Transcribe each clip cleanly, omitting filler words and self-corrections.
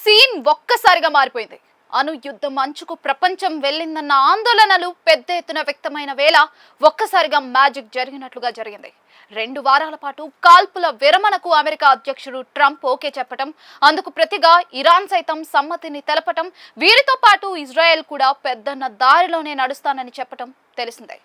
Scene ఒక్కసారిగా మారిపోయింది. యుద్ధం అంచుకు ప్రపంచం వెళ్ళిందన్న ఆందోళనలు పెద్ద ఎత్తున వ్యక్తమైన వేళ ఒక్కసారిగా మ్యాజిక్ జరిగినట్లుగా జరిగింది. 2 వారాల పాటు కాల్పుల విరమణకు అమెరికా అధ్యక్షుడు ట్రంప్ ఓకే చెప్పటం, అందుకు ప్రతిగా ఇరాన్ సైతం సమ్మతిని తెలపటం, వీరితో పాటు ఇజ్రాయెల్ కూడా పెద్దన్న దారిలోనే నడుస్తానని చెప్పటం తెలిసిందే.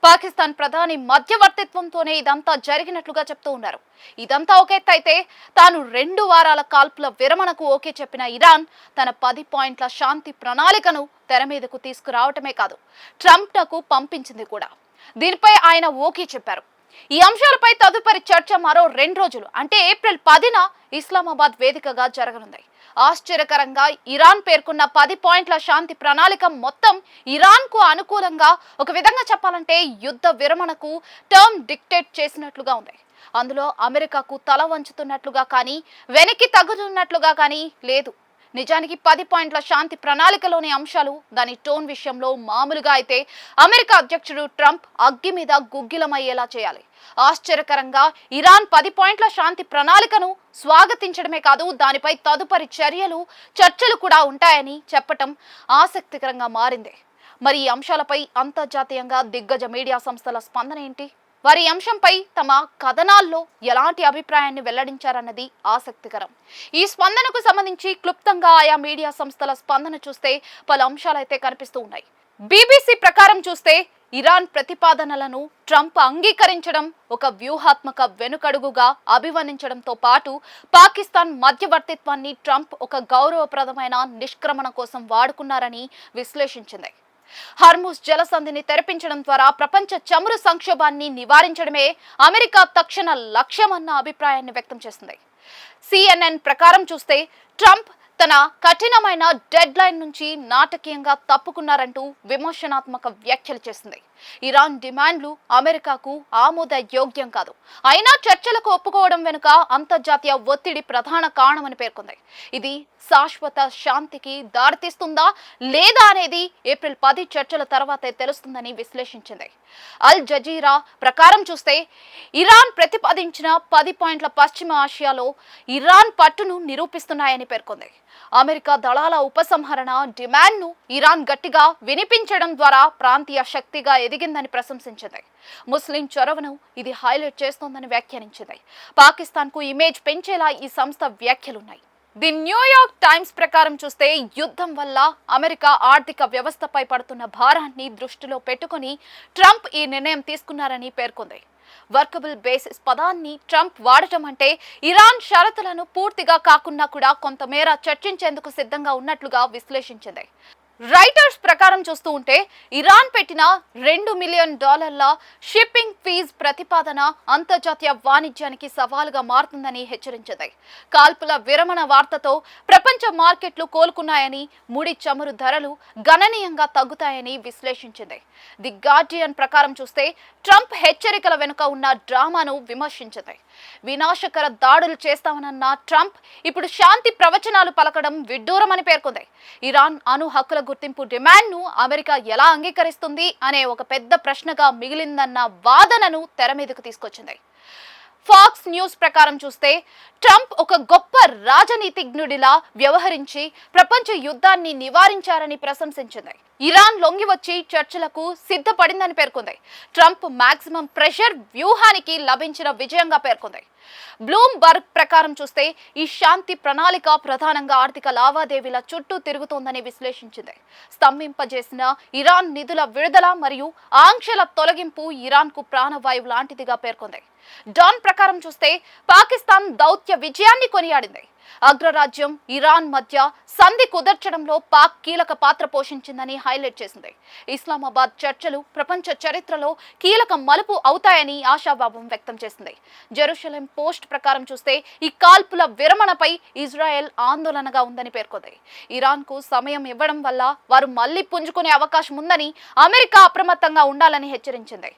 పాకిస్తాన్ ప్రధాని మధ్యవర్తిత్వంతోనే ఇదంతా జరిగినట్లుగా చెప్తూ ఉన్నారు. ఇదంతా ఒకే అయితే తాను 2 వారాల కాల్పుల విరమణకు ఓకే చెప్పిన ఇరాన్ తన 10 పాయింట్ల శాంతి ప్రణాళికను తెర మీదకు తీసుకురావటమే కాదు, ట్రంప్కు పంపించింది కూడా. దీనిపై ఆయన ఓకే చెప్పారు. ఈ అంశాలపై తదుపరి చర్చ మరో 2 రోజులు అంటే ఏప్రిల్ 10న ఇస్లామాబాద్ వేదికగా జరగనుంది. ఆశ్చర్యకరంగా ఇరాన్ పేర్కొన్న 10 పాయింట్ల శాంతి ప్రణాళిక మొత్తం ఇరాన్ కు అనుకూలంగా, ఒక విధంగా చెప్పాలంటే యుద్ధ విరమణకు టర్మ్ డిక్టేట్ చేసినట్లుగా ఉంది. అందులో అమెరికాకు తల వంచుతున్నట్లుగా కానీ, వెనక్కి తగ్గుతున్నట్లుగా కానీ లేదు. నిజానికి 10 పాయింట్ల శాంతి ప్రణాళికలోని అంశాలు, దాని టోన్ విషయంలో మామూలుగా అయితే అమెరికా అధ్యక్షుడు ట్రంప్ అగ్గి మీద గుగ్గిలమయ్యేలా చేయాలి. ఆశ్చర్యకరంగా ఇరాన్ 10 పాయింట్ల శాంతి ప్రణాళికను స్వాగతించడమే కాదు, దానిపై తదుపరి చర్చలు కూడా ఉంటాయని చెప్పటం ఆసక్తికరంగా మారింది. మరి ఈ అంశాలపై అంతర్జాతీయంగా దిగ్గజ మీడియా సంస్థల స్పందన ఏంటి? వారి అంశంపై తమ కథనాల్లో ఎలాంటి అభిప్రాయాన్ని వెల్లడించారన్నది ఆసక్తికరం. ఈ స్పందనకు సంబంధించి క్లుప్తంగా ఆయా మీడియా సంస్థల స్పందన చూస్తే పలు అంశాలైతే కనిపిస్తూ ఉన్నాయి. BBC ప్రకారం చూస్తే ఇరాన్ ప్రతిపాదనలను ట్రంప్ అంగీకరించడం ఒక వ్యూహాత్మక వెనుకడుగుగా అభివర్ణించడంతో పాటు పాకిస్తాన్ మధ్యవర్తిత్వాన్ని ట్రంప్ ఒక గౌరవప్రదమైన నిష్క్రమణ కోసం వాడుకున్నారని విశ్లేషించింది. హార్ముజ్ జలసంధిని తెరపించడం ద్వారా ప్రపంచ చమురు సంక్షోభాన్ని నివారించడమే అమెరికా తక్షణ లక్ష్యమన్న అభిప్రాయాన్ని వ్యక్తం చేసింది. CNN ప్రకారం చూస్తే ట్రంప్ తన కఠినమైన డెడ్ లైన్ నుంచి నాటకీయంగా తప్పుకున్నారంటూ విమర్శనాత్మక వ్యాఖ్యలు చేసింది. ఇరాన్ డిమాండ్లు అమెరికాకు ఆమోదయోగ్యం కాదు, అయినా చర్చలకు ఒప్పుకోవడం వెనుక అంతర్జాతీయ ఒత్తిడి ప్రధాన కారణమని పేర్కొంది. ఇది శాశ్వత శాంతికి దారితీస్తుందా లేదా అనేది ఏప్రిల్ 10 చర్చల తర్వాతే తెలుస్తుందని విశ్లేషించింది. అల్ జజీరా ప్రకారం చూస్తే ఇరాన్ ప్రతిపాదించిన 10 పాయింట్ల పశ్చిమ ఆసియాలో ఇరాన్ పట్టును నిరూపిస్తున్నాయని పేర్కొంది. అమెరికా దళాల ఉపసంహరణ డిమాండ్ను ఇరాన్ గట్టిగా వినిపించడం ద్వారా ప్రాంతీయ శక్తిగా ఎదిగిందని ప్రశంసించింది. ముస్లిం చొరవను ఇది హైలైట్ చేస్తోందని వ్యాఖ్యానించింది. పాకిస్తాన్కు ఇమేజ్ పెంచేలా ఈ సంస్థ వ్యాఖ్యలున్నాయి. ది న్యూయార్క్ టైమ్స్ ప్రకారం చూస్తే యుద్ధం వల్ల అమెరికా ఆర్థిక వ్యవస్థపై పడుతున్న భారాన్ని దృష్టిలో పెట్టుకుని ట్రంప్ ఈ నిర్ణయం తీసుకున్నారని పేర్కొంది. వర్కబుల్ బేసిస్ పదాన్ని ట్రంప్ వాడటం అంటే ఇరాన్ షరతులను పూర్తిగా కాకున్నా కూడా కొంతమేర చర్చించేందుకు సిద్ధంగా ఉన్నట్లుగా విశ్లేషించింది. రైటర్స్ ప్రకారం చూస్తూ ఉంటే ఇరాన్ పెట్టిన $2 మిలియన్ షిప్పింగ్ ఫీజ్ ప్రతిపాదన అంతర్జాతీయ వాణిజ్యానికి సవాలుగా మారుతుందని హెచ్చరించింది. కాల్పుల విరమణ వార్తతో ప్రపంచ మార్కెట్లు కోలుకున్నాయని, ముడి చమురు ధరలు గణనీయంగా తగ్గుతాయని విశ్లేషించింది. ది గార్డియన్ ప్రకారం చూస్తే ట్రంప్ హెచ్చరికల వెనుక ఉన్న డ్రామాను విమర్శించింది. వినాశకర దాడులు చేస్తామన్న ట్రంప్ ఇప్పుడు శాంతి ప్రవచనాలు పలకడం విడ్డూరమని పేర్కొంది. ఇరాన్ అణు హక్కుల గుర్తింపు డిమాండ్ను అమెరికా ఎలా అంగీకరిస్తుంది అనే ఒక పెద్ద ప్రశ్నగా మిగిలిందన్న వాదనను తెర మీదకు తీసుకొచ్చింది. ఫాక్స్ న్యూస్ ప్రకారం చూస్తే ట్రంప్ ఒక గొప్ప రాజనీతిజ్ఞుడిలా వ్యవహరించి ప్రపంచ యుద్ధాన్ని నివారించారని ప్రశంసించింది. ఇరాన్ లొంగి వచ్చి చర్చలకు సిద్ధపడిందని పేర్కొంది. ట్రంప్ మాక్సిమం ప్రెషర్ వ్యూహానికి లభించిన విజయంగా పేర్కొంది. బ్లూంబర్గ్ ప్రకారం చూస్తే ఈ శాంతి ప్రణాళిక ప్రధానంగా ఆర్థిక లావాదేవీల చుట్టూ తిరుగుతోందని విశ్లేషించింది. స్తంభింపజేసిన ఇరాన్ నిధుల విడుదల మరియు ఆంక్షల తొలగింపు ఇరాన్కు ప్రాణవాయువు లాంటిదిగా పేర్కొంది. డాన్ ప్రకారం చూస్తే పాకిస్తాన్ దౌత్య విజయాన్ని కొనియాడింది. అగ్రరాజ్యం ఇరాన్ మధ్య సంధి కుదర్చడంలో పాక్ కీలక పాత్ర పోషించిందని హైలైట్ చేసింది. ఇస్లామాబాద్ చర్చలు ప్రపంచ చరిత్రలో కీలక మలుపు అవుతాయని ఆశాభావం వ్యక్తం చేసింది. జెరూసలేం పోస్ట్ ప్రకారం చూస్తే ఈ కాల్పుల విరమణపై ఇజ్రాయెల్ ఆందోళనగా ఉందని పేర్కొంది. ఇరాన్కు సమయం ఇవ్వడం వల్ల వారు మళ్లీ పుంజుకునే అవకాశం ఉందని, అమెరికా అప్రమత్తంగా ఉండాలని హెచ్చరించింది.